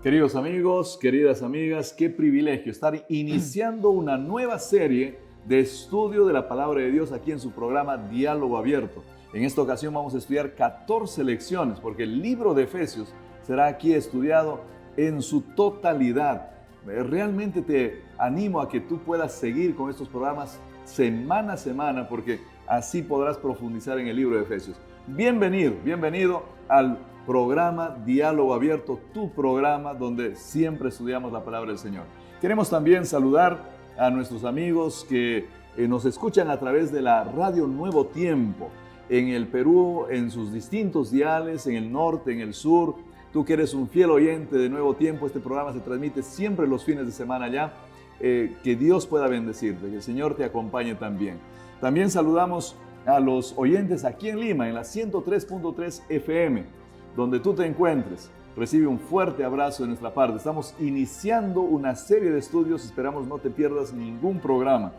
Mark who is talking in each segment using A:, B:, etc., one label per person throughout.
A: Queridos amigos, queridas amigas, qué privilegio estar iniciando una nueva serie de estudio de la Palabra de Dios aquí en su programa Diálogo Abierto. En esta ocasión vamos a estudiar 14 lecciones porque el libro de Efesios será aquí estudiado en su totalidad. Realmente te animo a que tú puedas seguir con estos programas semana a semana porque así podrás profundizar en el libro de Efesios. Bienvenido al programa Diálogo Abierto, tu programa donde siempre estudiamos la palabra del Señor. Queremos también saludar a nuestros amigos que nos escuchan a través de la Radio Nuevo Tiempo en el Perú, en sus distintos diales, en el norte, en el sur. Tú que eres un fiel oyente de Nuevo Tiempo, este programa se transmite siempre los fines de semana ya. Que Dios pueda bendecirte, que el Señor te acompañe también. También saludamos a los oyentes aquí en Lima, en la 103.3 FM. Donde tú te encuentres, recibe un fuerte abrazo de nuestra parte. Estamos iniciando una serie de estudios, esperamos no te pierdas ningún programa.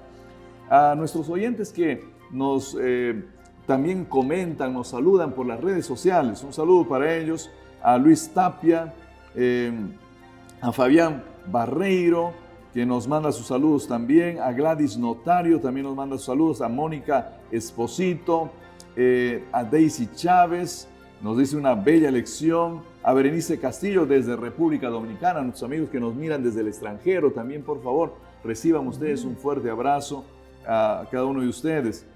A: A nuestros oyentes que nos también comentan, nos saludan por las redes sociales, un saludo para ellos, a Luis Tapia, a Fabián Barreiro, que nos manda sus saludos también, a Gladys Notario, también nos manda sus saludos, a Mónica Esposito, a Daisy Chávez, nos dice una bella lección, a Berenice Castillo desde República Dominicana, a nuestros amigos que nos miran desde el extranjero también, por favor, reciban ustedes un fuerte abrazo a cada uno de ustedes.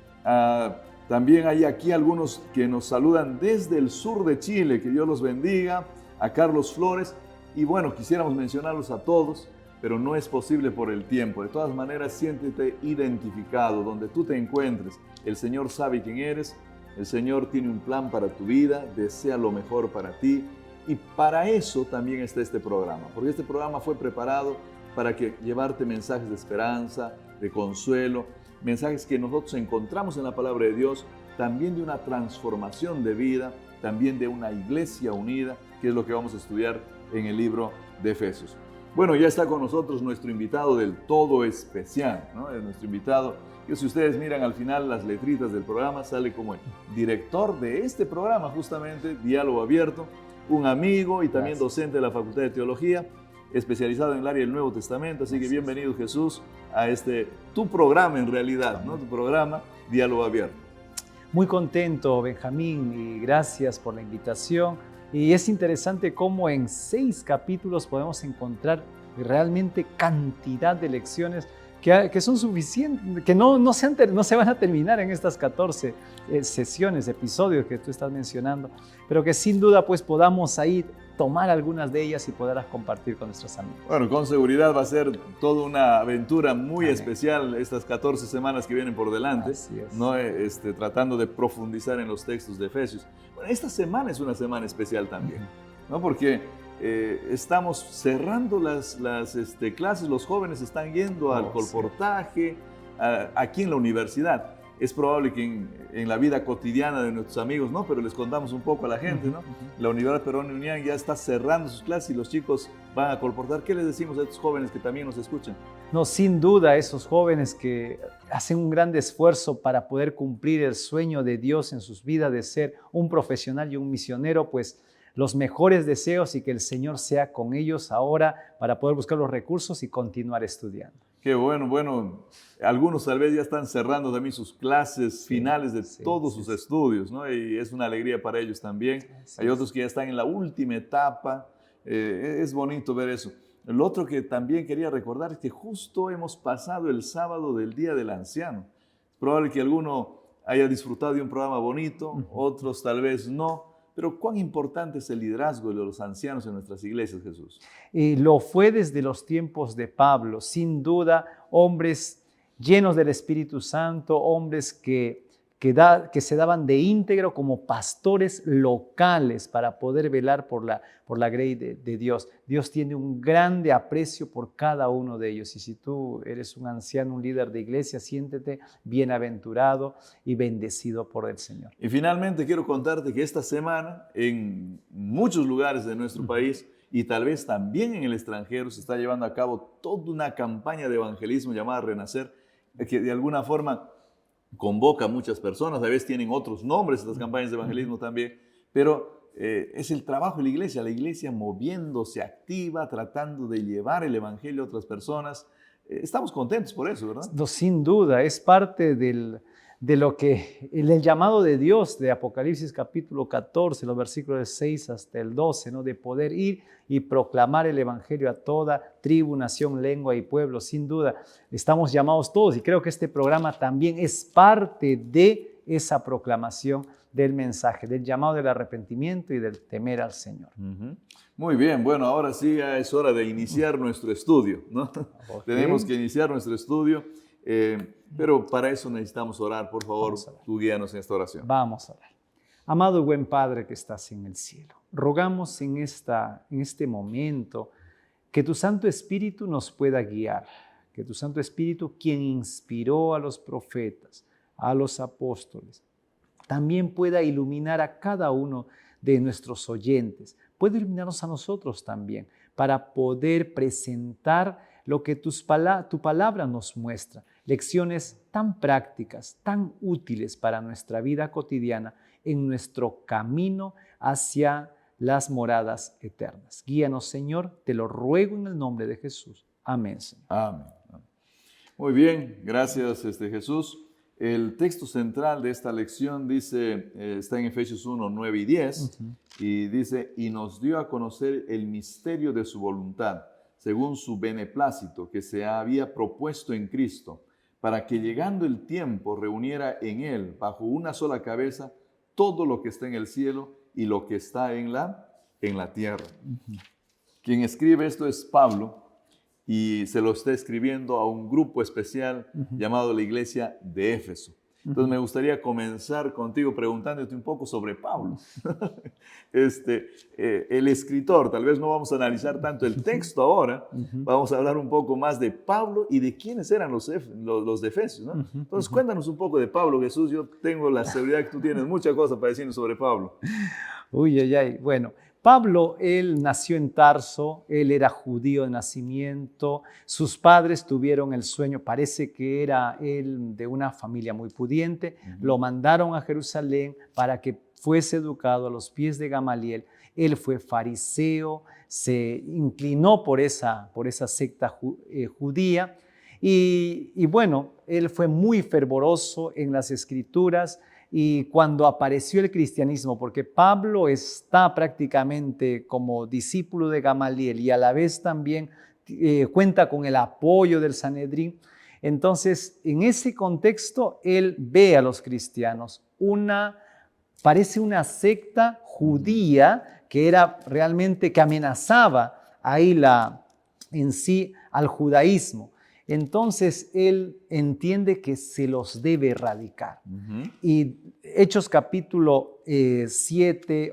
A: También hay aquí algunos que nos saludan desde el sur de Chile, que Dios los bendiga, a Carlos Flores, y bueno, quisiéramos mencionarlos a todos, pero no es posible por el tiempo. De todas maneras, siéntete identificado, donde tú te encuentres, el Señor sabe quién eres. El Señor tiene un plan para tu vida, desea lo mejor para ti y para eso también está este programa, porque este programa fue preparado para llevarte mensajes de esperanza, de consuelo, mensajes que nosotros encontramos en la palabra de Dios, también de una transformación de vida, también de una iglesia unida, que es lo que vamos a estudiar en el libro de Efesios. Bueno, ya está con nosotros nuestro invitado del todo especial, ¿no? Es nuestro invitado. Y si ustedes miran al final las letritas del programa, sale como el director de este programa, justamente, Diálogo Abierto, un amigo y también docente de la Facultad de Teología, especializado en el área del Nuevo Testamento. Así que bienvenido, Jesús, a tu programa en realidad, ¿no? Tu programa, Diálogo Abierto.
B: Muy contento, Benjamín, y gracias por la invitación. Y es interesante cómo en 6 capítulos podemos encontrar realmente cantidad de lecciones que son suficientes, que no se van a terminar en estas 14 sesiones, episodios que tú estás mencionando, pero que sin duda pues podamos ahí tomar algunas de ellas y poderlas compartir con nuestros amigos.
A: Bueno, con seguridad va a ser toda una aventura muy especial estas 14 semanas que vienen por delante, ¿no? Tratando de profundizar en los textos de Efesios. Bueno, esta semana es una semana especial también, ¿no? Porque estamos cerrando las clases, los jóvenes están yendo al colportaje, aquí en la universidad. Es probable que en la vida cotidiana de nuestros amigos, ¿no? Pero les contamos un poco a la gente, ¿no? La Universidad Perón Unión ya está cerrando sus clases y los chicos van a colportar. ¿Qué les decimos a estos jóvenes que también nos escuchan?
B: No, sin duda, esos jóvenes que hacen un gran esfuerzo para poder cumplir el sueño de Dios en sus vidas de ser un profesional y un misionero, pues los mejores deseos y que el Señor sea con ellos ahora para poder buscar los recursos y continuar estudiando.
A: Qué bueno. Algunos tal vez ya están cerrando también sus clases finales de todos sus estudios, ¿no? Y es una alegría para ellos también. Hay otros que ya están en la última etapa. Es bonito ver eso. Lo otro que también quería recordar es que justo hemos pasado el sábado del Día del Anciano. Es probable que alguno haya disfrutado de un programa bonito, otros tal vez no. Pero ¿cuán importante es el liderazgo de los ancianos en nuestras iglesias, Jesús?
B: Y lo fue desde los tiempos de Pablo, sin duda, hombres llenos del Espíritu Santo, hombres que que se daban de íntegro como pastores locales para poder velar por la grey de Dios. Dios tiene un grande aprecio por cada uno de ellos. Y si tú eres un anciano, un líder de iglesia, siéntete bienaventurado y bendecido por el Señor.
A: Y finalmente quiero contarte que esta semana en muchos lugares de nuestro país y tal vez también en el extranjero se está llevando a cabo toda una campaña de evangelismo llamada Renacer, que de alguna forma convoca a muchas personas. A veces tienen otros nombres estas campañas de evangelismo también, pero es el trabajo de la iglesia moviéndose activa, tratando de llevar el evangelio a otras personas. Estamos contentos por eso, ¿verdad?
B: No, sin duda, es parte de lo que el llamado de Dios de Apocalipsis capítulo 14, los versículos 6 hasta el 12, ¿no? De poder ir y proclamar el evangelio a toda tribu, nación, lengua y pueblo. Sin duda, estamos llamados todos y creo que este programa también es parte de esa proclamación del mensaje, del llamado del arrepentimiento y del temer al Señor.
A: Muy bien, bueno, ahora sí ya es hora de iniciar nuestro estudio, ¿no?
B: Okay.
A: Tenemos que iniciar nuestro estudio, pero para eso necesitamos orar. Por favor, tú guíanos en esta oración.
B: Vamos a orar. Amado y buen Padre que estás en el cielo, rogamos en este momento que tu Santo Espíritu nos pueda guiar, que tu Santo Espíritu, quien inspiró a los profetas, a los apóstoles, también pueda iluminar a cada uno de nuestros oyentes, puede iluminarnos a nosotros también, para poder presentar lo que tu palabra nos muestra, lecciones tan prácticas, tan útiles para nuestra vida cotidiana, en nuestro camino hacia las moradas eternas. Guíanos, Señor, te lo ruego en el nombre de Jesús. Amén, Señor.
A: Amén. Muy bien, gracias Jesús. El texto central de esta lección dice, está en Efesios 1, 9 y 10, y dice, y nos dio a conocer el misterio de su voluntad, según su beneplácito que se había propuesto en Cristo, para que llegando el tiempo reuniera en él, bajo una sola cabeza, todo lo que está en el cielo y lo que está en la tierra. Quien escribe esto es Pablo y se lo está escribiendo a un grupo especial llamado la iglesia de Éfeso. Entonces me gustaría comenzar contigo preguntándote un poco sobre Pablo. El escritor, tal vez no vamos a analizar tanto el texto ahora, vamos a hablar un poco más de Pablo y de quiénes eran los de Efesios, ¿no? Entonces cuéntanos un poco de Pablo, Jesús. Yo tengo la seguridad que tú tienes muchas cosas para decirnos sobre Pablo.
B: Bueno, Pablo, él nació en Tarso, él era judío de nacimiento, sus padres tuvieron el sueño, parece que era él de una familia muy pudiente, lo mandaron a Jerusalén para que fuese educado a los pies de Gamaliel. Él fue fariseo, se inclinó por esa secta judía y bueno, él fue muy fervoroso en las escrituras. Y cuando apareció el cristianismo, porque Pablo está prácticamente como discípulo de Gamaliel y a la vez también cuenta con el apoyo del Sanedrín, entonces en ese contexto él ve a los cristianos parece una secta judía que era realmente, que amenazaba ahí en sí al judaísmo. Entonces él entiende que se los debe erradicar. Y Hechos capítulo 7,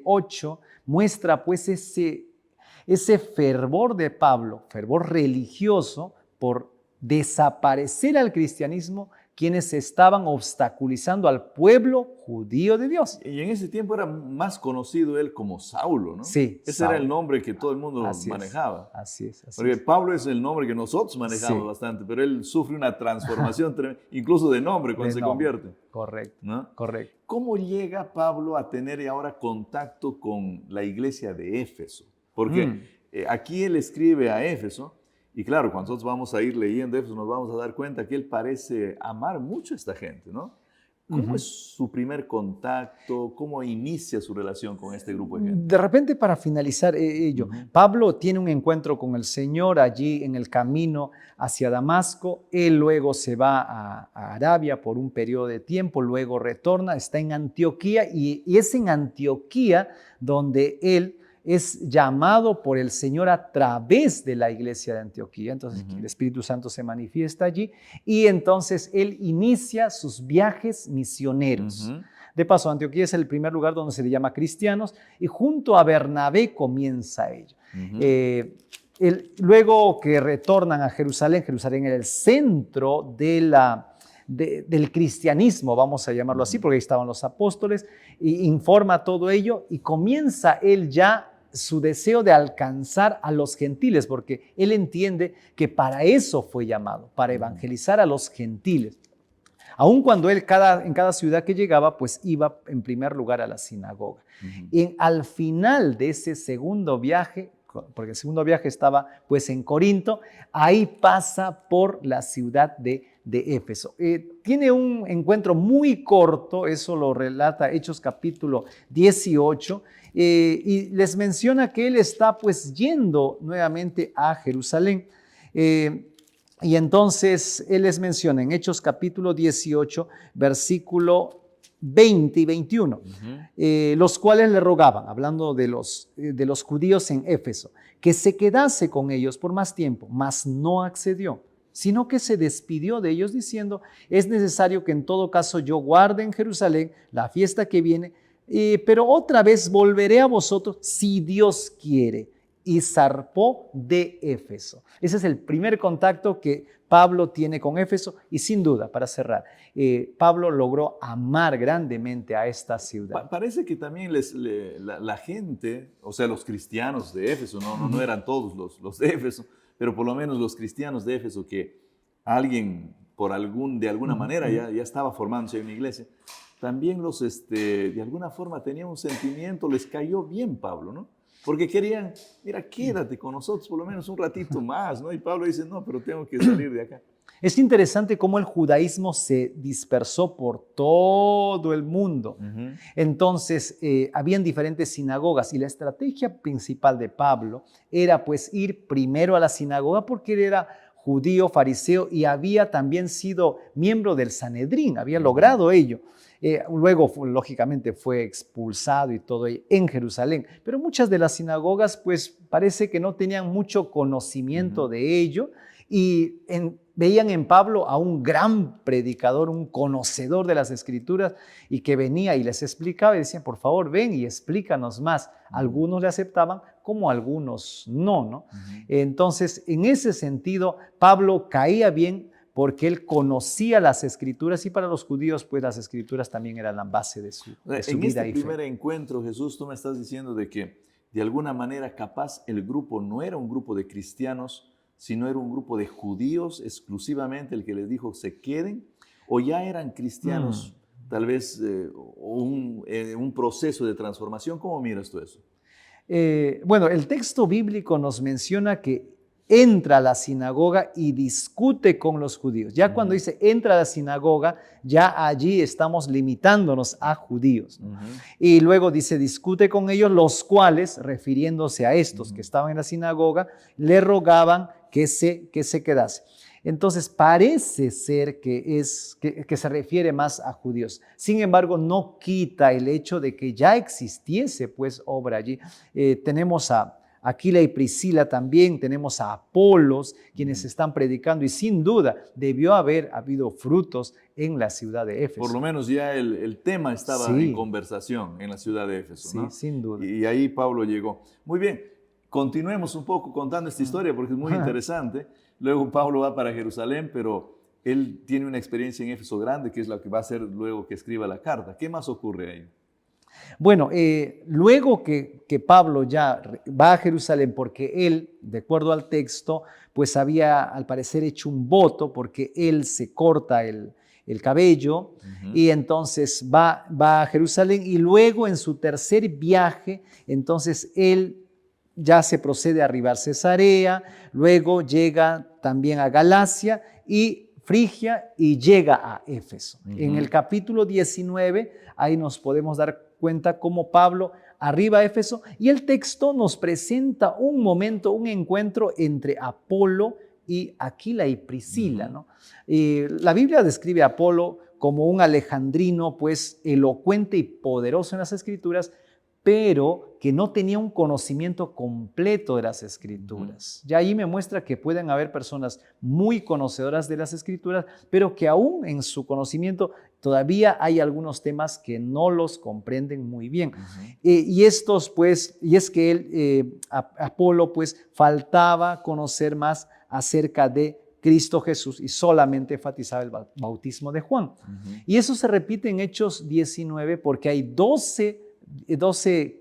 B: 8 muestra pues ese fervor de Pablo, fervor religioso por desaparecer al cristianismo, quienes estaban obstaculizando al pueblo judío de Dios.
A: Y en ese tiempo era más conocido él como Saulo, ¿no?
B: Sí.
A: Ese era el nombre que todo el mundo manejaba.
B: Así es.
A: Porque Pablo es el nombre que nosotros manejamos bastante, pero él sufre una transformación tremenda, incluso de nombre cuando se convierte.
B: Correcto,
A: ¿no?
B: Correcto.
A: ¿Cómo llega Pablo a tener ahora contacto con la iglesia de Éfeso? Porque aquí él escribe a Éfeso. Y claro, cuando nosotros vamos a ir leyendo eso, nos vamos a dar cuenta que él parece amar mucho a esta gente, ¿no? ¿Cómo es su primer contacto? ¿Cómo inicia su relación con este grupo de gente?
B: De repente, para finalizar ello, Pablo tiene un encuentro con el Señor allí en el camino hacia Damasco. Él luego se va a Arabia por un periodo de tiempo, luego retorna, está en Antioquía y es en Antioquía donde él es llamado por el Señor a través de la iglesia de Antioquía. Entonces el Espíritu Santo se manifiesta allí y entonces él inicia sus viajes misioneros. De paso, Antioquía es el primer lugar donde se le llama cristianos y junto a Bernabé comienza ello. Luego que retornan a Jerusalén, Jerusalén era el centro del cristianismo, vamos a llamarlo así, porque ahí estaban los apóstoles, y informa todo ello y comienza él ya su deseo de alcanzar a los gentiles, porque él entiende que para eso fue llamado, para evangelizar a los gentiles. Aun cuando él en cada ciudad que llegaba, pues iba en primer lugar a la sinagoga. Y al final de ese segundo viaje, porque el segundo viaje estaba pues en Corinto, ahí pasa por la ciudad de Éfeso. Tiene un encuentro muy corto, eso lo relata Hechos capítulo 18, y les menciona que él está pues yendo nuevamente a Jerusalén. Y entonces él les menciona en Hechos capítulo 18, versículo 20 y 21, los cuales le rogaban, hablando de los judíos en Éfeso, que se quedase con ellos por más tiempo, mas no accedió, sino que se despidió de ellos diciendo, es necesario que en todo caso yo guarde en Jerusalén la fiesta que viene, pero otra vez volveré a vosotros si Dios quiere. Y zarpó de Éfeso. Ese es el primer contacto que Pablo tiene con Éfeso y sin duda, para cerrar, Pablo logró amar grandemente a esta ciudad.
A: Parece que también la gente, o sea, los cristianos de Éfeso, no eran todos los de Éfeso, pero por lo menos los cristianos de Éfeso, que alguien de alguna manera ya estaba formándose en una iglesia, también de alguna forma tenían un sentimiento, les cayó bien Pablo, ¿no? Porque querían, mira, quédate con nosotros por lo menos un ratito más, ¿no? Y Pablo dice, no, pero tengo que salir de acá.
B: Es interesante cómo el judaísmo se dispersó por todo el mundo. Entonces, habían diferentes sinagogas y la estrategia principal de Pablo era pues ir primero a la sinagoga porque él era judío, fariseo y había también sido miembro del Sanedrín, había logrado ello. Luego, lógicamente, fue expulsado y todo en Jerusalén. Pero muchas de las sinagogas, pues, parece que no tenían mucho conocimiento de ello y veían en Pablo a un gran predicador, un conocedor de las Escrituras y que venía y les explicaba y decían, por favor, ven y explícanos más. Algunos le aceptaban, como algunos no. Entonces, en ese sentido, Pablo caía bien porque él conocía las Escrituras y para los judíos, pues las Escrituras también eran la base de su vida y fe.
A: En este primer encuentro, Jesús, tú me estás diciendo de que de alguna manera capaz el grupo no era un grupo de cristianos, sino era un grupo de judíos exclusivamente el que les dijo se queden, o ya eran cristianos, tal vez un proceso de transformación. ¿Cómo miras tú eso?
B: Bueno, el texto bíblico nos menciona que entra a la sinagoga y discute con los judíos. Ya cuando dice entra a la sinagoga, ya allí estamos limitándonos a judíos. Y luego dice discute con ellos, los cuales, refiriéndose a estos que estaban en la sinagoga, le rogaban que se quedase. Entonces parece ser que se refiere más a judíos. Sin embargo, no quita el hecho de que ya existiese pues obra allí. Tenemos a Aquila y Priscila también, tenemos a Apolos, quienes están predicando y sin duda debió haber habido frutos en la ciudad de Éfeso.
A: Por lo menos ya el tema estaba en conversación en la ciudad de Éfeso,
B: sí,
A: ¿no?
B: Sin duda.
A: Y ahí Pablo llegó. Muy bien, continuemos un poco contando esta historia porque es muy interesante. Luego Pablo va para Jerusalén, pero él tiene una experiencia en Éfeso grande, que es la que va a hacer luego que escriba la carta. ¿Qué más ocurre ahí?
B: Bueno, luego que Pablo ya va a Jerusalén, porque él, de acuerdo al texto, pues había al parecer hecho un voto, porque él se corta el cabello y entonces va a Jerusalén y luego en su tercer viaje, entonces él ya se procede a arribar Cesarea, luego llega también a Galacia y Frigia y llega a Éfeso. En el capítulo 19, ahí nos podemos dar cuenta cómo Pablo arriba a Éfeso y el texto nos presenta un momento, un encuentro entre Apolo y Aquila y Priscila, ¿no? La Biblia describe a Apolo como un alejandrino, pues elocuente y poderoso en las Escrituras, pero que no tenía un conocimiento completo de las Escrituras. Ya ahí me muestra que pueden haber personas muy conocedoras de las Escrituras, pero que aún en su conocimiento todavía hay algunos temas que no los comprenden muy bien. Y estos, pues, y es que él, Apolo, pues, faltaba conocer más acerca de Cristo Jesús y solamente enfatizaba el bautismo de Juan. Y eso se repite en Hechos 19 porque hay 12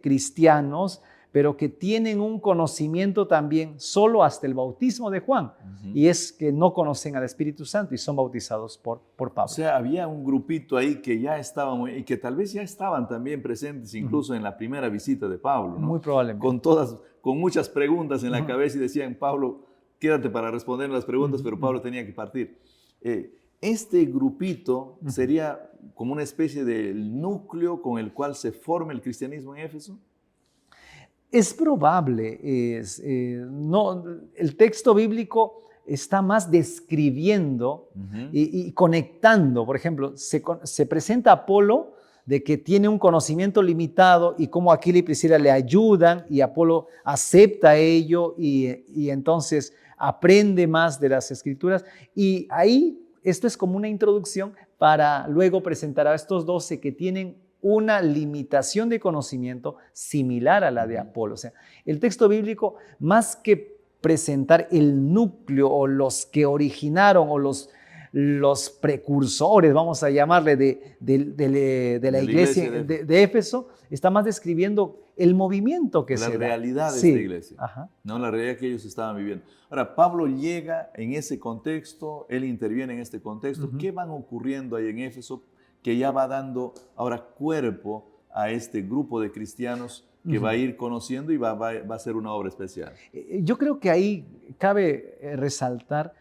B: cristianos, pero que tienen un conocimiento también solo hasta el bautismo de Juan. Y es que no conocen al Espíritu Santo y son bautizados por Pablo.
A: O sea, había un grupito ahí que ya estaban, y que tal vez ya estaban también presentes incluso en la primera visita de Pablo, ¿no?
B: Muy probablemente.
A: Con muchas preguntas en la cabeza y decían, Pablo, quédate para responder las preguntas, pero Pablo tenía que partir. Este grupito sería como una especie del núcleo con el cual se forma el cristianismo en Éfeso.
B: Es probable, no, el texto bíblico está más describiendo y conectando. Por ejemplo, se presenta a Apolo de que tiene un conocimiento limitado y cómo Aquila y Priscila le ayudan y Apolo acepta ello y entonces aprende más de las Escrituras. Y ahí esto es como una introducción para luego presentar a estos 12 que tienen una limitación de conocimiento similar a la de Apolo. O sea, el texto bíblico, más que presentar el núcleo o los que originaron o los precursores, vamos a llamarle, de la iglesia de Éfeso, está más describiendo el movimiento que se da.
A: La realidad de esta iglesia, no la realidad que ellos estaban viviendo. Ahora, Pablo llega en ese contexto, él interviene en este contexto. ¿Qué van ocurriendo ahí en Éfeso que ya va dando ahora cuerpo a este grupo de cristianos que va a ir conociendo y va a ser una obra especial?
B: Yo creo que ahí cabe resaltar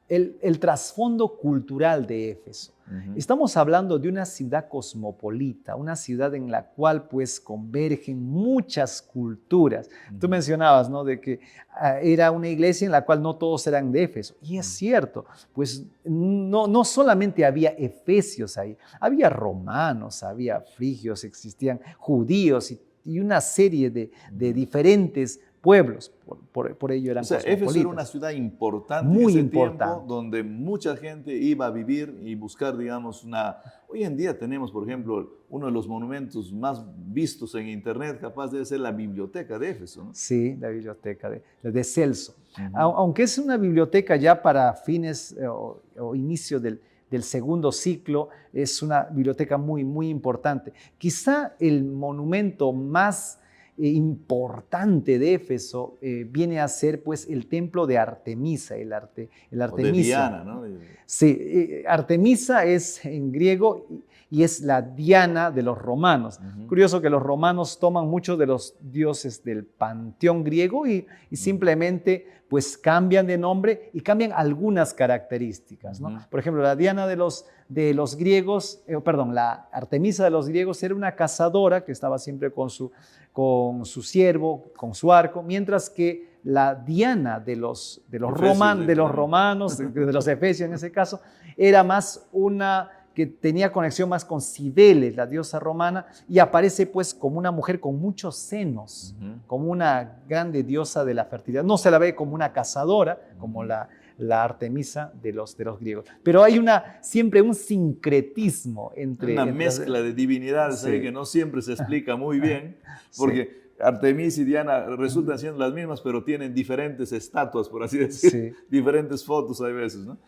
B: el trasfondo cultural de Éfeso. Estamos hablando de una ciudad cosmopolita, una ciudad en la cual pues convergen muchas culturas. Tú mencionabas, ¿no?, de que era una iglesia en la cual no todos eran de Éfeso. Y es cierto, pues no solamente había efesios ahí, había romanos, había frigios, existían judíos y una serie de diferentes pueblos, por ello eran cosmopolitas.
A: Éfeso era una ciudad importante
B: muy
A: en ese
B: importante
A: tiempo, donde mucha gente iba a vivir y buscar, digamos, Hoy en día tenemos, por ejemplo, uno de los monumentos más vistos en internet, capaz de ser la biblioteca de Éfeso, ¿no?
B: Sí, la biblioteca de Celso. Aunque es una biblioteca ya para fines o inicio del segundo ciclo, es una biblioteca muy, muy importante. Quizá el monumento más importante de Éfeso viene a ser pues el templo de Artemisa, el Artemisa.
A: O de Diana, ¿no?
B: Sí, Artemisa es en griego y es la Diana de los romanos. Curioso que los romanos toman muchos de los dioses del panteón griego y simplemente pues cambian de nombre y cambian algunas características, ¿no? Por ejemplo, la Diana de los griegos, la Artemisa de los griegos era una cazadora que estaba siempre con su siervo, con su arco, mientras que la Diana de los romanos, de los efesios en ese caso, era más una que tenía conexión más con Cibeles, la diosa romana, y aparece pues como una mujer con muchos senos, como una grande diosa de la fertilidad. No se la ve como una cazadora, como la Artemisa de los griegos. Pero hay siempre un sincretismo entre...
A: Una mezcla de divinidades ahí que no siempre se explica muy bien, porque Artemisa y Diana resultan siendo las mismas, pero tienen diferentes estatuas, por así decir, diferentes fotos a veces, ¿no?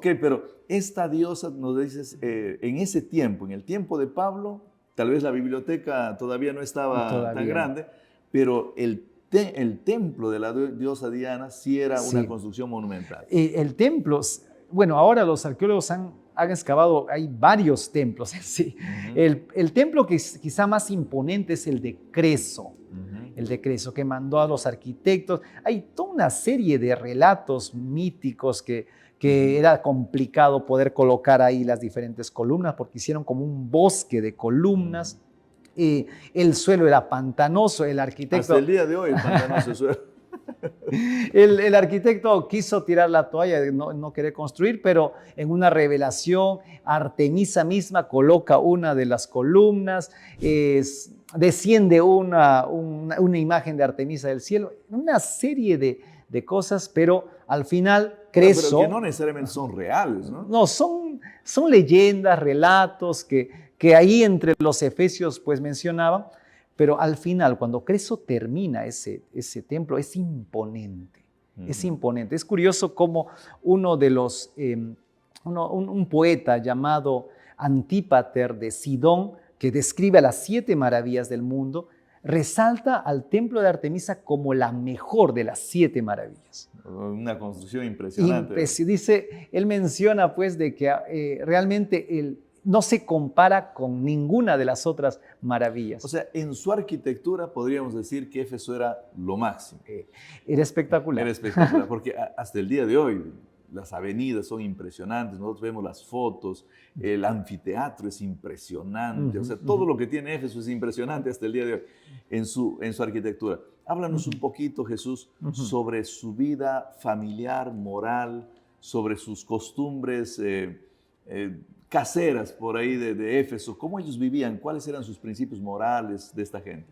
A: Pero esta diosa, nos dices, en ese tiempo, en el tiempo de Pablo, tal vez la biblioteca todavía no estaba tan grande, pero el templo de la diosa Diana sí era una construcción monumental.
B: El templo, bueno, ahora los arqueólogos han excavado, hay varios templos en sí. El templo que quizá más imponente es el de Creso. El de Creso, que mandó a los arquitectos. Hay toda una serie de relatos míticos que era complicado poder colocar ahí las diferentes columnas porque hicieron como un bosque de columnas. El suelo era pantanoso, el arquitecto...
A: Hasta el día de hoy es pantanoso el suelo.
B: El arquitecto quiso tirar la toalla de no querer construir, pero en una revelación, Artemisa misma coloca una de las columnas, desciende una imagen de Artemisa del cielo, una serie de cosas, pero al final Creso...
A: Pero que no necesariamente son reales, ¿no?
B: No, son leyendas, relatos que ahí entre los efesios pues mencionaban, pero al final, cuando Creso termina ese templo, es imponente, es imponente. Es curioso cómo uno de los, un poeta llamado Antípater de Sidón, que describe a las 7 maravillas del mundo, resalta al templo de Artemisa como la mejor de las 7 maravillas.
A: Una construcción impresionante.
B: Dice, él menciona pues de que realmente no se compara con ninguna de las otras maravillas.
A: O sea, en su arquitectura podríamos decir que Éfeso era lo máximo.
B: Era espectacular.
A: Era espectacular, porque hasta el día de hoy las avenidas son impresionantes, nosotros vemos las fotos, el anfiteatro es impresionante, o sea, todo lo que tiene Éfeso es impresionante hasta el día de hoy en su arquitectura. Háblanos un poquito, Jesús, sobre su vida familiar, moral, sobre sus costumbres caseras por ahí de Éfeso, cómo ellos vivían, cuáles eran sus principios morales de esta gente.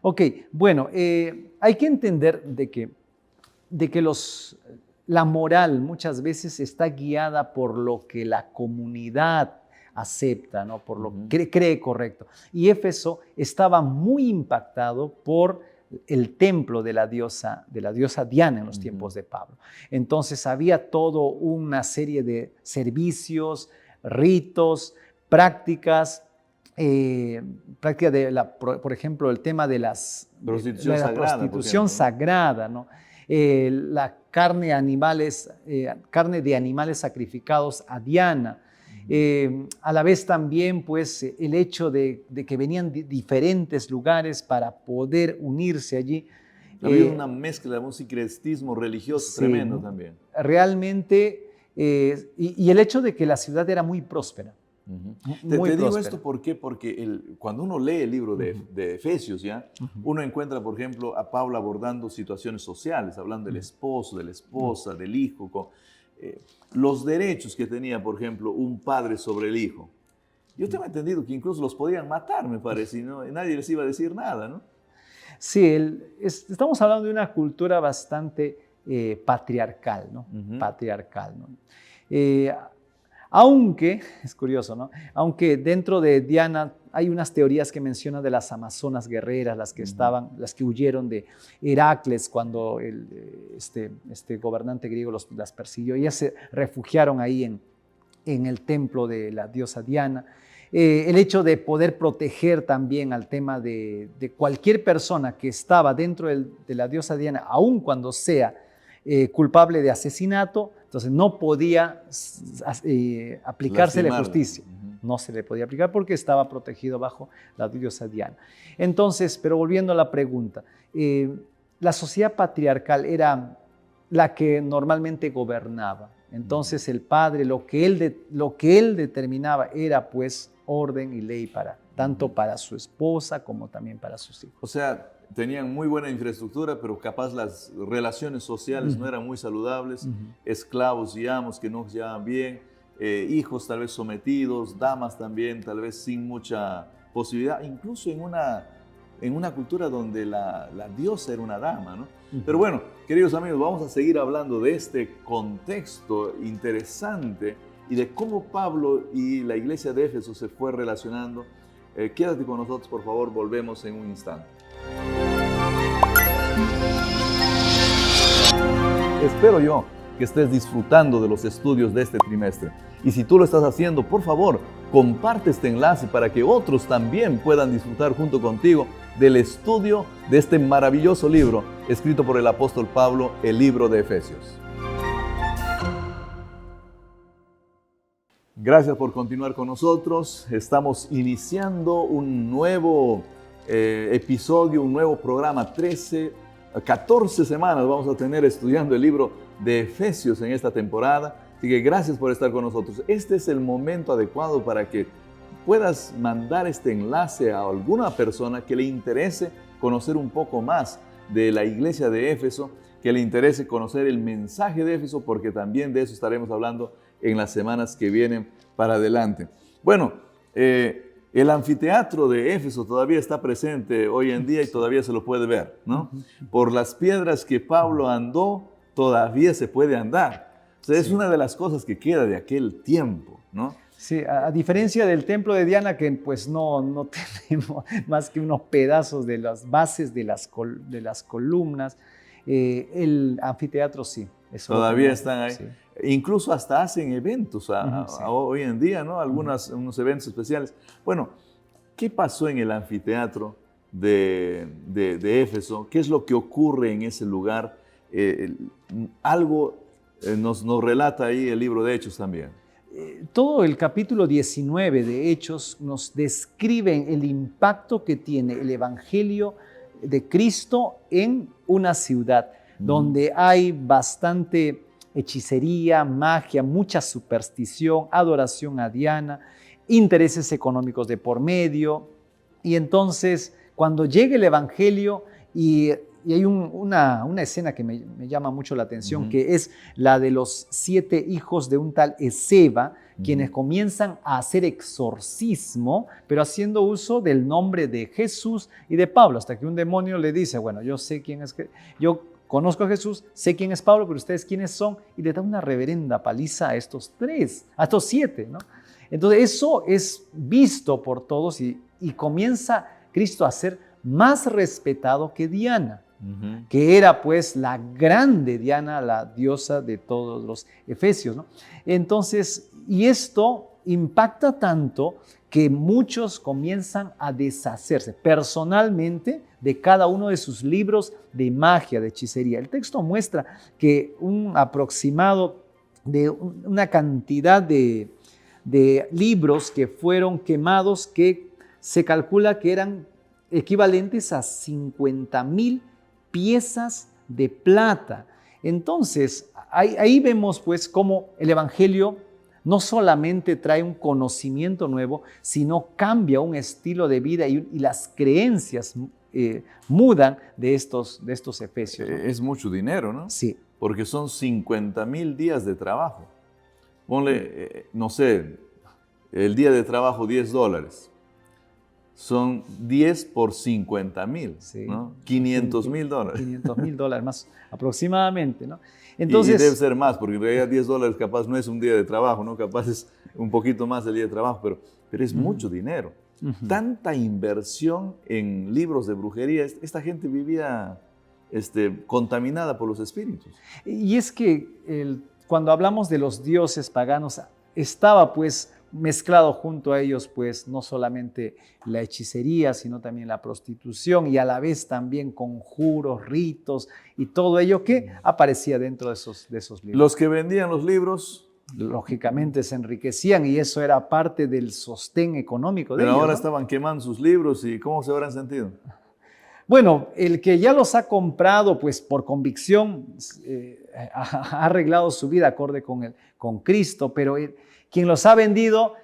B: Ok, bueno, hay que entender de que la moral muchas veces está guiada por lo que la comunidad acepta, ¿no? Por lo que cree correcto. Y Éfeso estaba muy impactado por el templo de la diosa Diana en los tiempos de Pablo. Entonces había toda una serie de servicios, ritos, prácticas, por ejemplo, el tema de la prostitución sagrada, ¿no? La carne de animales sacrificados a Diana. A la vez también pues, el hecho de que venían de diferentes lugares para poder unirse allí.
A: Había una mezcla de un sincretismo religioso tremendo también.
B: Realmente, y el hecho de que la ciudad era muy próspera.
A: Te digo esto ¿por qué? Porque cuando uno lee el libro de Efesios, ¿ya? Uno encuentra, por ejemplo, a Pablo abordando situaciones sociales, hablando del esposo, de la esposa, del hijo, los derechos que tenía, por ejemplo, un padre sobre el hijo. Yo tengo entendido que incluso los podían matar, me parece, y nadie les iba a decir nada, ¿no?
B: Sí, estamos hablando de una cultura bastante patriarcal, ¿no? Patriarcal, ¿no? Aunque, es curioso, ¿no? Aunque dentro de Diana hay unas teorías que mencionan de las amazonas guerreras, las que huyeron de Heracles cuando este gobernante griego las persiguió. Ellas se refugiaron ahí en el templo de la diosa Diana. El hecho de poder proteger también al tema de cualquier persona que estaba dentro de la diosa Diana, aun cuando sea culpable de asesinato, entonces no podía aplicarse la justicia. No se le podía aplicar porque estaba protegido bajo la diosa Diana. Entonces, pero volviendo a la pregunta, la sociedad patriarcal era la que normalmente gobernaba. Entonces el padre, lo que él determinaba era pues orden y ley tanto para su esposa como también para sus hijos.
A: O sea, tenían muy buena infraestructura, pero capaz las relaciones sociales no eran muy saludables, esclavos y amos que no se llevaban bien, hijos tal vez sometidos, damas también tal vez sin mucha posibilidad, incluso en una cultura donde la diosa era una dama, ¿no? Pero bueno, queridos amigos, vamos a seguir hablando de este contexto interesante y de cómo Pablo y la iglesia de Éfeso se fue relacionando. Quédate con nosotros, por favor, volvemos en un instante. Espero yo que estés disfrutando de los estudios de este trimestre. Y si tú lo estás haciendo, por favor, comparte este enlace para que otros también puedan disfrutar junto contigo del estudio de este maravilloso libro escrito por el apóstol Pablo, el libro de Efesios. Gracias por continuar con nosotros. Estamos iniciando un nuevo episodio, un nuevo programa. 14 semanas vamos a tener estudiando el libro de Efesios en esta temporada. Así que gracias por estar con nosotros. Este es el momento adecuado para que puedas mandar este enlace a alguna persona que le interese conocer un poco más de la iglesia de Éfeso que le interese conocer el mensaje de Éfeso, porque también de eso estaremos hablando en las semanas que vienen para adelante. Bueno, el anfiteatro de Éfeso todavía está presente hoy en día y todavía se lo puede ver, ¿no? Por las piedras que Pablo andó, todavía se puede andar. O sea, es una de las cosas que queda de aquel tiempo, ¿no?
B: Sí, a diferencia del templo de Diana, que pues no tenemos más que unos pedazos de las bases de las columnas, el anfiteatro sí. Eso
A: todavía están ahí.
B: Sí.
A: Incluso hasta hacen eventos
B: Sí.
A: hoy en día, ¿no? Unos eventos especiales. Bueno, ¿qué pasó en el anfiteatro de Éfeso? ¿Qué es lo que ocurre en ese lugar? Algo nos relata ahí el libro de Hechos también.
B: Todo el capítulo 19 de Hechos nos describe el impacto que tiene el Evangelio de Cristo en una ciudad donde hay bastante hechicería, magia, mucha superstición, adoración a Diana, intereses económicos de por medio. Y entonces, cuando llega el Evangelio y hay una escena que me llama mucho la atención, que es la de los 7 hijos de un tal Esceva, quienes comienzan a hacer exorcismo, pero haciendo uso del nombre de Jesús y de Pablo, hasta que un demonio le dice, bueno, yo sé quién es, yo conozco a Jesús, sé quién es Pablo, pero ustedes quiénes son, y le da una reverenda paliza a estos 7, ¿no? Entonces eso es visto por todos y comienza Cristo a ser más respetado que Diana, que era pues la grande Diana, la diosa de todos los efesios, ¿no? Entonces, y esto impacta tanto que muchos comienzan a deshacerse personalmente de cada uno de sus libros de magia, de hechicería. El texto muestra que un aproximado de una cantidad de libros que fueron quemados, que se calcula que eran equivalentes a 50,000 piezas de plata. Entonces, ahí vemos pues cómo el Evangelio no solamente trae un conocimiento nuevo, sino cambia un estilo de vida y las creencias mudan de estos efesios, ¿no?
A: Es mucho dinero, ¿no?
B: Sí.
A: Porque son 50,000 días de trabajo. Ponle, no sé, el día de trabajo $10. Son 10 por 50,000,
B: Sí.
A: ¿no? $500,000.
B: $500,000 más aproximadamente, ¿no?
A: Entonces, y debe ser más, porque en realidad $10 capaz no es un día de trabajo, ¿no? Capaz es un poquito más del día de trabajo, pero es mucho dinero. Tanta inversión en libros de brujería. Esta gente vivía contaminada por los espíritus.
B: Y es que cuando hablamos de los dioses paganos, estaba pues mezclado junto a ellos pues no solamente la hechicería, sino también la prostitución y a la vez también conjuros, ritos y todo ello que aparecía dentro de esos libros.
A: Los que vendían los libros
B: lógicamente se enriquecían y eso era parte del sostén económico de
A: pero
B: ellos.
A: Ahora, ¿no? Estaban quemando sus libros y ¿cómo se habrán sentido?
B: Bueno, el que ya los ha comprado pues por convicción ha arreglado su vida acorde con Cristo, pero quien los ha vendido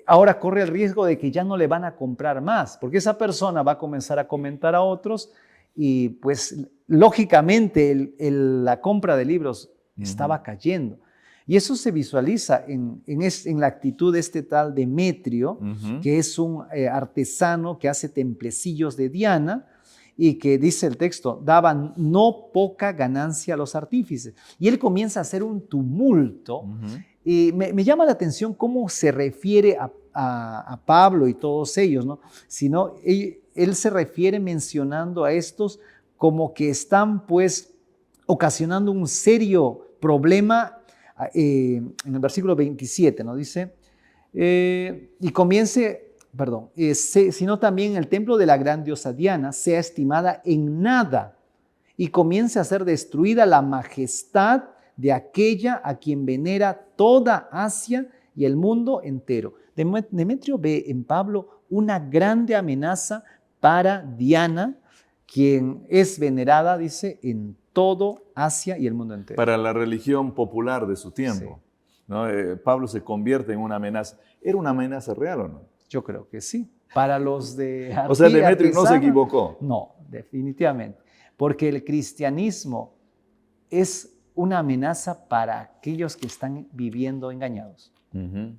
B: ahora corre el riesgo de que ya no le van a comprar más, porque esa persona va a comenzar a comentar a otros y pues lógicamente la compra de libros estaba cayendo. Y eso se visualiza en la actitud de este tal Demetrio, que es un artesano que hace templecillos de Diana y que, dice el texto, daban no poca ganancia a los artífices. Y él comienza a hacer un tumulto. Y me llama la atención cómo se refiere a Pablo y todos ellos, ¿no? Sino él se refiere mencionando a estos como que están pues ocasionando un serio problema. En el versículo 27 nos dice, sino también el templo de la gran diosa Diana sea estimada en nada y comience a ser destruida la majestad de aquella a quien venera toda Asia y el mundo entero. Demetrio ve en Pablo una grande amenaza para Diana, quien es venerada, dice, en todo Asia y el mundo entero.
A: Para la religión popular de su tiempo. Sí. ¿No? Pablo se convierte en una amenaza. ¿Era una amenaza real o no?
B: Yo creo que sí. Para los de
A: o sea, Demetrio no se equivocó.
B: No, definitivamente. Porque el cristianismo es una amenaza para aquellos que están viviendo engañados.
A: Ujú.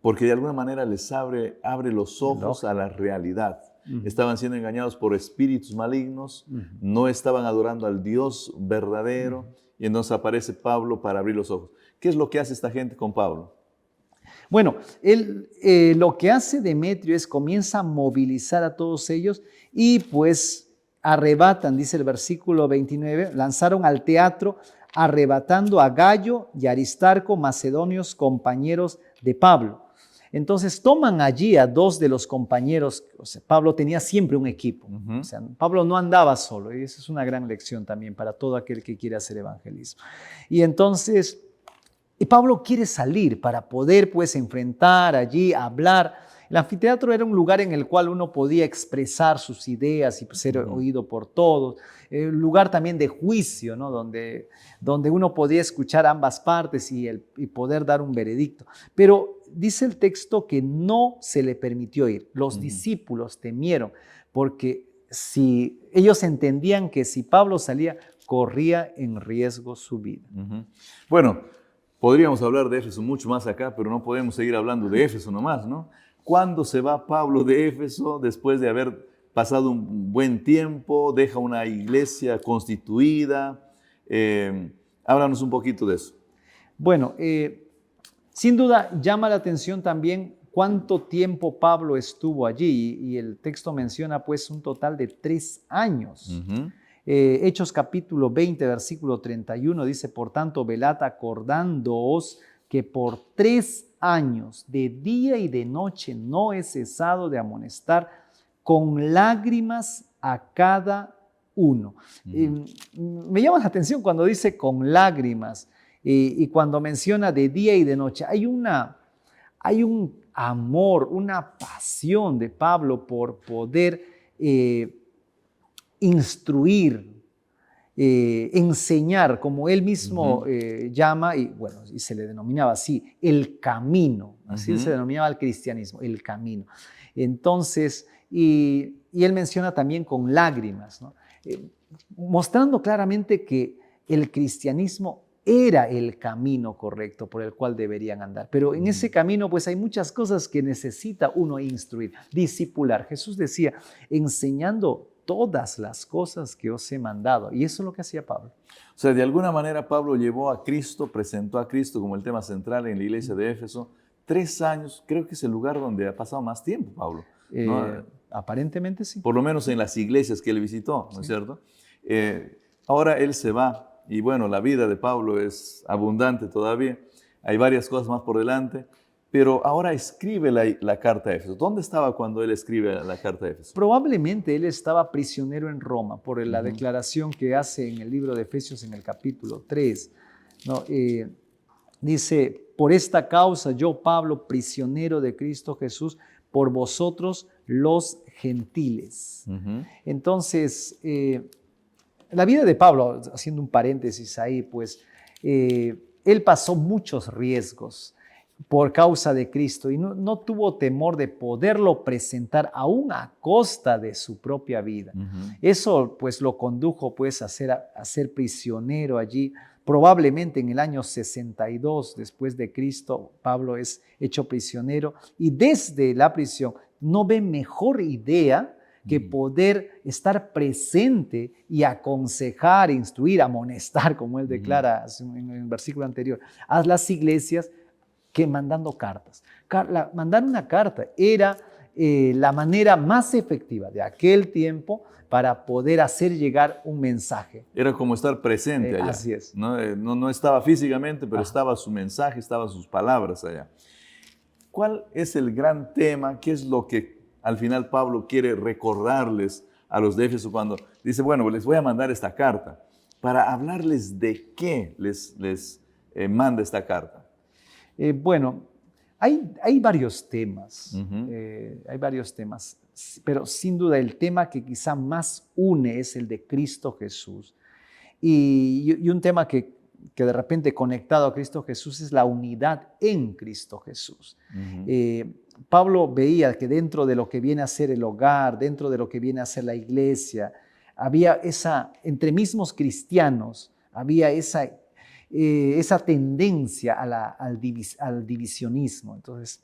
A: Porque de alguna manera les abre los ojos a la realidad. Estaban siendo engañados por espíritus malignos, no estaban adorando al Dios verdadero, y entonces aparece Pablo para abrir los ojos. ¿Qué es lo que hace esta gente con Pablo?
B: Bueno, lo que hace Demetrio es comienza a movilizar a todos ellos y pues arrebatan, dice el versículo 29, lanzaron al teatro arrebatando a Gayo y Aristarco, macedonios, compañeros de Pablo. Entonces toman allí a dos de los compañeros. O sea, Pablo tenía siempre un equipo. O sea, Pablo no andaba solo, y esa es una gran lección también para todo aquel que quiere hacer evangelismo. Y entonces, Pablo quiere salir para poder pues enfrentar allí, hablar. El anfiteatro era un lugar en el cual uno podía expresar sus ideas y pues, ser oído por todos. Un lugar también de juicio, ¿no? donde uno podía escuchar ambas partes y poder dar un veredicto. Pero dice el texto que no se le permitió ir. Los discípulos temieron porque si ellos entendían que si Pablo salía, corría en riesgo su vida.
A: Bueno, podríamos hablar de Éfeso mucho más acá, pero no podemos seguir hablando de Éfeso nomás, ¿no? ¿Cuándo se va Pablo de Éfeso después de haber pasado un buen tiempo? Deja una iglesia constituida. Háblanos un poquito de eso.
B: Bueno, sin duda llama la atención también cuánto tiempo Pablo estuvo allí, y el texto menciona pues un total de 3 años. Hechos capítulo 20, versículo 31 dice: por tanto, velad acordándoos que por 3 años, de día y de noche, no he cesado de amonestar con lágrimas a cada uno. Me llama la atención cuando dice con lágrimas y cuando menciona de día y de noche. Hay un amor, una pasión de Pablo por poder instruir, enseñar, como él mismo llama, y bueno, y se le denominaba así, el camino, así se denominaba el cristianismo, el camino. Entonces, y él menciona también con lágrimas, ¿no? Mostrando claramente que el cristianismo era el camino correcto por el cual deberían andar. Pero en ese camino pues hay muchas cosas que necesita uno instruir, discipular. Jesús decía, enseñando todas las cosas que os he mandado. Y eso es lo que hacía Pablo.
A: O sea, de alguna manera Pablo llevó a Cristo, presentó a Cristo como el tema central en la iglesia de Éfeso. 3 años, creo que es el lugar donde ha pasado más tiempo Pablo, ¿no?
B: Aparentemente sí.
A: Por lo menos en las iglesias que él visitó, ¿no es cierto? Ahora él se va y bueno, la vida de Pablo es abundante todavía. Hay varias cosas más por delante. Pero ahora escribe la carta a Éfeso. ¿Dónde estaba cuando él escribe la carta a Éfeso?
B: Probablemente él estaba prisionero en Roma por la declaración que hace en el libro de Efesios en el capítulo 3. ¿No? Dice, por esta causa yo, Pablo, prisionero de Cristo Jesús, por vosotros los gentiles. Entonces, la vida de Pablo, haciendo un paréntesis ahí, pues, él pasó muchos riesgos por causa de Cristo y no tuvo temor de poderlo presentar aún a costa de su propia vida. Eso pues lo condujo pues a ser prisionero allí. Probablemente en el año 62 después de Cristo, Pablo es hecho prisionero y desde la prisión no ve mejor idea que poder estar presente y aconsejar, instruir, amonestar, como él declara en el versículo anterior, a las iglesias que mandando cartas. Mandar una carta era la manera más efectiva de aquel tiempo para poder hacer llegar un mensaje.
A: Era como estar presente allá.
B: Así es.
A: No estaba físicamente, pero estaba su mensaje, estaban sus palabras allá. ¿Cuál es el gran tema? ¿Qué es lo que al final Pablo quiere recordarles a los de Éfeso cuando dice, bueno, les voy a mandar esta carta? Para hablarles de qué les manda esta carta.
B: Bueno, hay varios temas, pero sin duda el tema que quizá más une es el de Cristo Jesús. Y un tema que de repente conectado a Cristo Jesús es la unidad en Cristo Jesús. Pablo veía que dentro de lo que viene a ser el hogar, dentro de lo que viene a ser la iglesia, había entre mismos cristianos, había esa tendencia al divisionismo. Entonces,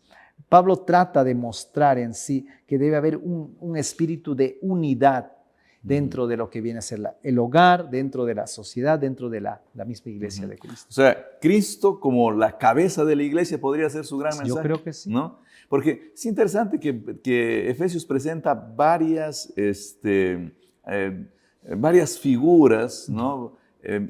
B: Pablo trata de mostrar en sí que debe haber un espíritu de unidad dentro de lo que viene a ser el hogar, dentro de la sociedad, dentro de la misma iglesia de Cristo.
A: O sea, Cristo como la cabeza de la iglesia podría ser su gran mensaje.
B: Yo creo que sí.
A: ¿No? Porque es interesante que Efesios presenta varias figuras, ¿no?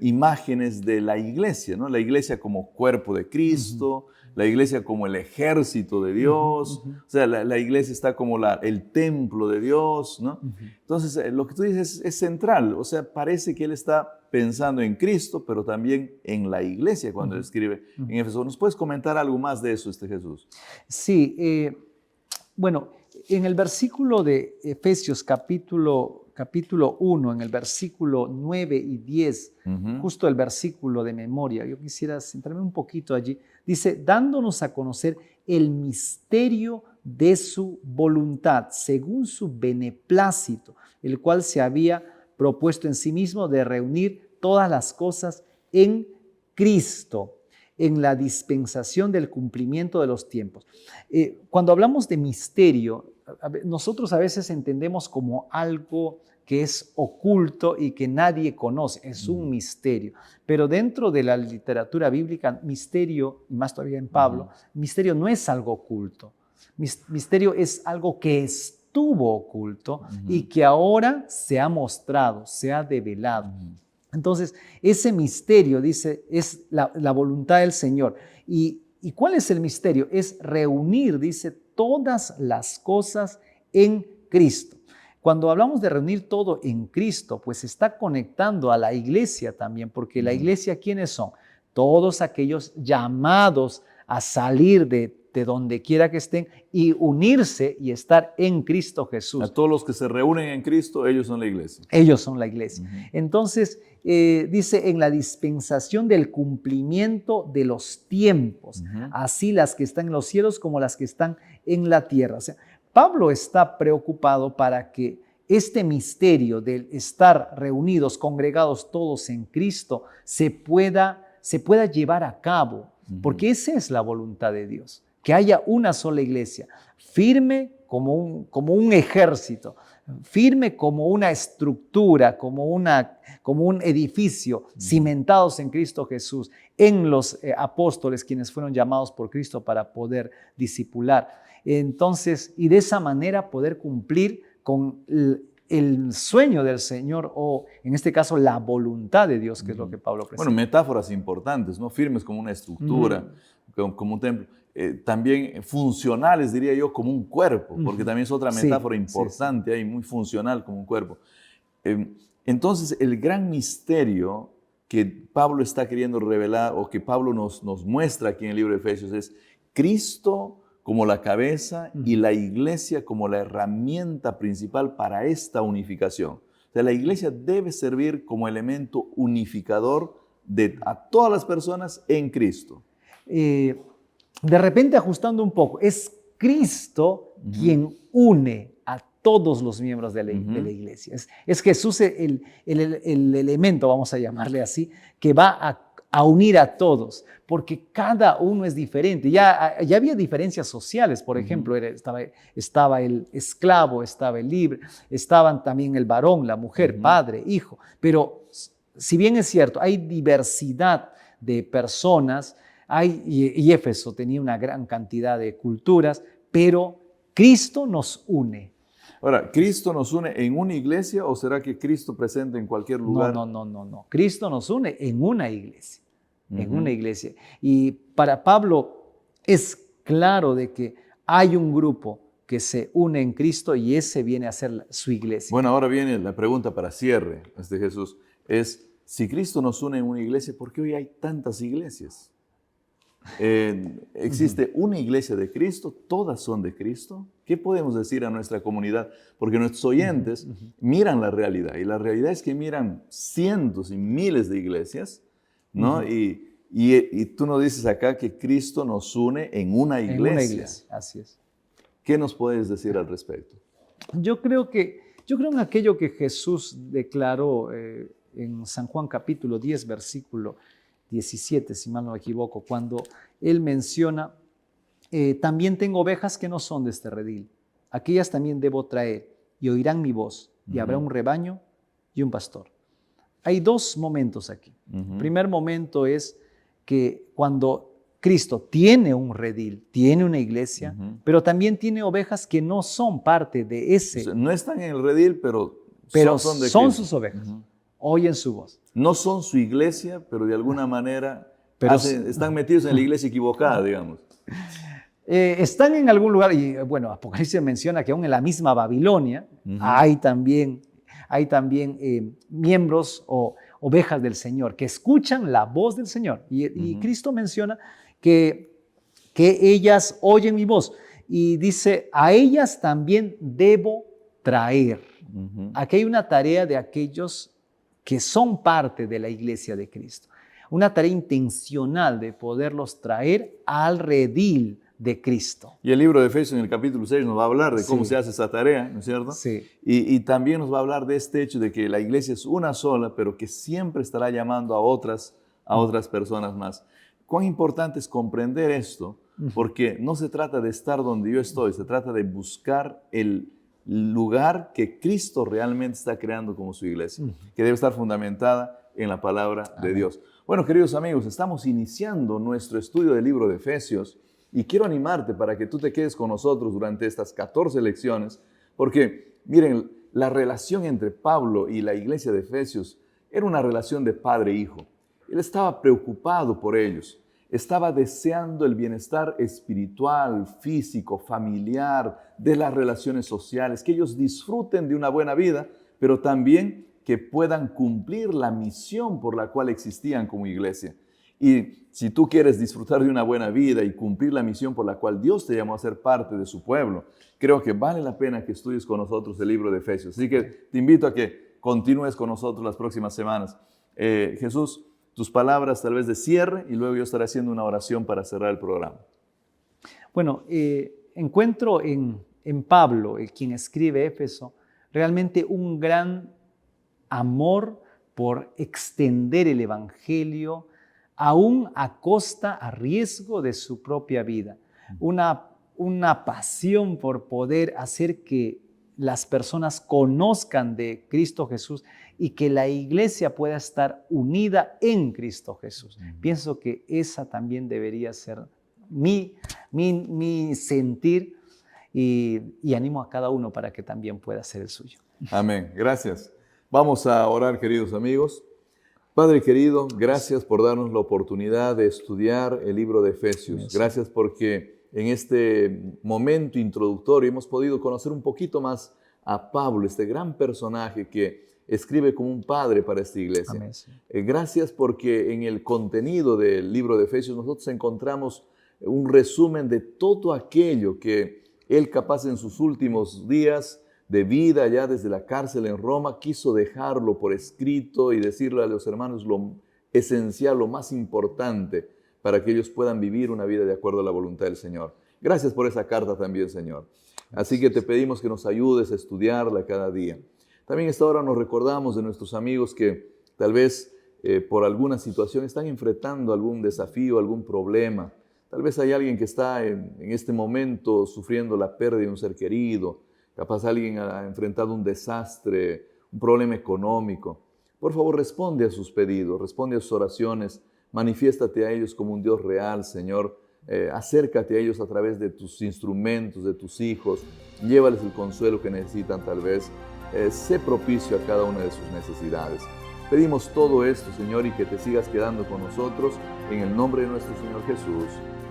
A: Imágenes de la iglesia, ¿no? La iglesia como cuerpo de Cristo, la iglesia como el ejército de Dios, o sea, la iglesia está como el templo de Dios, ¿no? Entonces, lo que tú dices es central, o sea, parece que él está pensando en Cristo, pero también en la iglesia cuando escribe en Éfeso. ¿Nos puedes comentar algo más de eso, Jesús?
B: Sí, bueno, en el versículo de Efesios capítulo 1, en el versículo 9 y 10, justo el versículo de memoria, yo quisiera centrarme un poquito allí, dice, dándonos a conocer el misterio de su voluntad, según su beneplácito, el cual se había propuesto en sí mismo de reunir todas las cosas en Cristo, en la dispensación del cumplimiento de los tiempos. Cuando hablamos de misterio, nosotros a veces entendemos como algo que es oculto y que nadie conoce, es un misterio. Pero dentro de la literatura bíblica, misterio, y más todavía en Pablo, misterio no es algo oculto. Misterio es algo que estuvo oculto y que ahora se ha mostrado, se ha develado. Entonces, ese misterio, dice, es la voluntad del Señor. ¿Y cuál es el misterio? Es reunir, dice, todas las cosas en Cristo. Cuando hablamos de reunir todo en Cristo, pues está conectando a la iglesia también, porque la iglesia, ¿quiénes son? Todos aquellos llamados a salir de donde quiera que estén y unirse y estar en Cristo Jesús.
A: A todos los que se reúnen en Cristo, ellos son la iglesia.
B: Ellos son la iglesia. Entonces, dice, en la dispensación del cumplimiento de los tiempos, así las que están en los cielos como las que están en la tierra. O sea, Pablo está preocupado para que este misterio del estar reunidos, congregados todos en Cristo, se pueda llevar a cabo, porque esa es la voluntad de Dios, que haya una sola iglesia, firme como un ejército, firme como una estructura, como un edificio, cimentados en Cristo Jesús, en los apóstoles, quienes fueron llamados por Cristo para poder discipular. Entonces, y de esa manera poder cumplir con el sueño del Señor, o en este caso la voluntad de Dios, que es lo que Pablo presenta.
A: Bueno, metáforas importantes, ¿no? Firmes como una estructura, como un templo. También funcionales, diría yo, como un cuerpo, porque también es otra metáfora importante, ahí, muy funcional como un cuerpo. Entonces, el gran misterio que Pablo está queriendo revelar, o que Pablo nos muestra aquí en el libro de Efesios, es Cristo como la cabeza y la iglesia como la herramienta principal para esta unificación. O sea, la iglesia debe servir como elemento unificador a todas las personas en Cristo.
B: De repente, ajustando un poco, es Cristo quien une a todos los miembros de la iglesia. Es Jesús el elemento, vamos a llamarle así, que va a unir a todos, porque cada uno es diferente. Ya había diferencias sociales, por ejemplo, estaba el esclavo, estaba el libre, estaban también el varón, la mujer, padre, hijo. Pero si bien es cierto, hay diversidad de personas, y Éfeso tenía una gran cantidad de culturas, pero Cristo nos une.
A: Ahora, ¿Cristo nos une en una iglesia o será que Cristo presente en cualquier lugar?
B: No. Cristo nos une en una iglesia. En una iglesia. Y para Pablo es claro de que hay un grupo que se une en Cristo y ese viene a ser su iglesia.
A: Bueno, ahora viene la pregunta para cierre, Jesús. Es, si Cristo nos une en una iglesia, ¿por qué hoy hay tantas iglesias? ¿Existe una iglesia de Cristo? ¿Todas son de Cristo? ¿Qué podemos decir a nuestra comunidad? Porque nuestros oyentes miran la realidad y la realidad es que miran cientos y miles de iglesias, ¿no? Y tú nos dices acá que Cristo nos une en una iglesia.
B: En una iglesia, así es.
A: ¿Qué nos puedes decir al respecto?
B: Yo creo en aquello que Jesús declaró en San Juan capítulo 10, versículo 17, si mal no me equivoco, cuando él menciona, también tengo ovejas que no son de este redil. Aquellas también debo traer y oirán mi voz y habrá un rebaño y un pastor. Hay dos momentos aquí. El primer momento es que cuando Cristo tiene un redil, tiene una iglesia, pero también tiene ovejas que no son parte de ese.
A: O sea, no están en el redil, pero son de
B: son
A: Cristo.
B: sus ovejas. Oyen su voz.
A: No son su iglesia, pero de alguna manera
B: Pero
A: están metidos en la iglesia equivocada, digamos.
B: Están en algún lugar, y bueno, Apocalipsis menciona que aún en la misma Babilonia hay también miembros o ovejas del Señor que escuchan la voz del Señor. Y Cristo menciona que ellas oyen mi voz y dice, a ellas también debo traer. Aquí hay una tarea de aquellos que son parte de la iglesia de Cristo. Una tarea intencional de poderlos traer al redil de Cristo.
A: Y el libro de Efesios en el capítulo 6 nos va a hablar de cómo se hace esa tarea, ¿no es cierto?
B: Sí.
A: Y también nos va a hablar de este hecho de que la iglesia es una sola, pero que siempre estará llamando a otras personas más. Cuán importante es comprender esto, porque no se trata de estar donde yo estoy, se trata de buscar el lugar que Cristo realmente está creando como su iglesia, que debe estar fundamentada en la palabra de Dios. Bueno, queridos amigos, estamos iniciando nuestro estudio del libro de Efesios y quiero animarte para que tú te quedes con nosotros durante estas 14 lecciones, porque miren, la relación entre Pablo y la iglesia de Efesios era una relación de padre e hijo. Él estaba preocupado por ellos, estaba deseando el bienestar espiritual, físico, familiar, de las relaciones sociales, que ellos disfruten de una buena vida, pero también que puedan cumplir la misión por la cual existían como iglesia. Y si tú quieres disfrutar de una buena vida y cumplir la misión por la cual Dios te llamó a ser parte de su pueblo, creo que vale la pena que estudies con nosotros el libro de Efesios. Así que te invito a que continúes con nosotros las próximas semanas. Jesús, tus palabras tal vez de cierre y luego yo estaré haciendo una oración para cerrar el programa.
B: Bueno, encuentro en Pablo, quien escribe Éfeso, realmente un gran amor por extender el evangelio aún a costa, a riesgo de su propia vida. Una pasión por poder hacer que las personas conozcan de Cristo Jesús y que la iglesia pueda estar unida en Cristo Jesús. Pienso que esa también debería ser mi sentir y animo a cada uno para que también pueda ser el suyo.
A: Amén. Gracias. Vamos a orar, queridos amigos. Padre querido, gracias por darnos la oportunidad de estudiar el libro de Efesios. Gracias porque en este momento introductorio hemos podido conocer un poquito más a Pablo, este gran personaje que escribe como un padre para esta iglesia.
B: Amén.
A: Gracias porque en el contenido del libro de Efesios nosotros encontramos un resumen de todo aquello que él capaz en sus últimos días de vida, ya desde la cárcel en Roma, quiso dejarlo por escrito y decirle a los hermanos lo esencial, lo más importante para que ellos puedan vivir una vida de acuerdo a la voluntad del Señor. Gracias por esa carta también, Señor. Así que te pedimos que nos ayudes a estudiarla cada día. También esta hora nos recordamos de nuestros amigos que tal vez por alguna situación están enfrentando algún desafío, algún problema. Tal vez hay alguien que está en este momento sufriendo la pérdida de un ser querido. Capaz alguien ha enfrentado un desastre, un problema económico. Por favor, responde a sus pedidos, responde a sus oraciones, manifiéstate a ellos como un Dios real, Señor. Acércate a ellos a través de tus instrumentos, de tus hijos. Llévales el consuelo que necesitan tal vez. Sé propicio a cada una de sus necesidades. Pedimos todo esto, Señor, y que te sigas quedando con nosotros. En el nombre de nuestro Señor Jesús.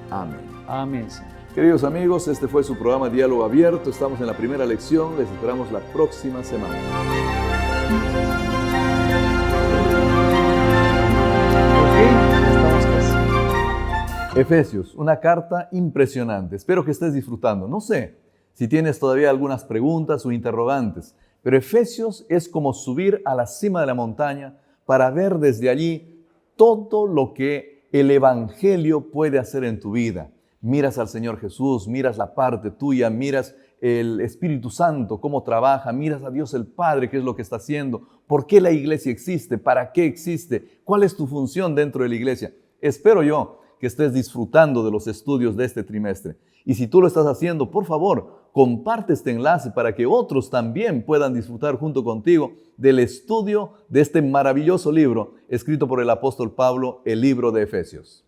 A: Amén.
B: Amén, Señor.
A: Queridos amigos, este fue su programa Diálogo Abierto. Estamos en la primera lección. Les esperamos la próxima semana.
B: Estamos casi.
A: Efesios, una carta impresionante. Espero que estés disfrutando. No sé si tienes todavía algunas preguntas o interrogantes, pero Efesios es como subir a la cima de la montaña para ver desde allí todo lo que el Evangelio puede hacer en tu vida. Miras al Señor Jesús, miras la parte tuya, miras el Espíritu Santo, cómo trabaja, miras a Dios el Padre, qué es lo que está haciendo, por qué la iglesia existe, para qué existe, cuál es tu función dentro de la iglesia. Espero yo que estés disfrutando de los estudios de este trimestre. Y si tú lo estás haciendo, por favor, comparte este enlace para que otros también puedan disfrutar junto contigo del estudio de este maravilloso libro escrito por el apóstol Pablo, el libro de Efesios.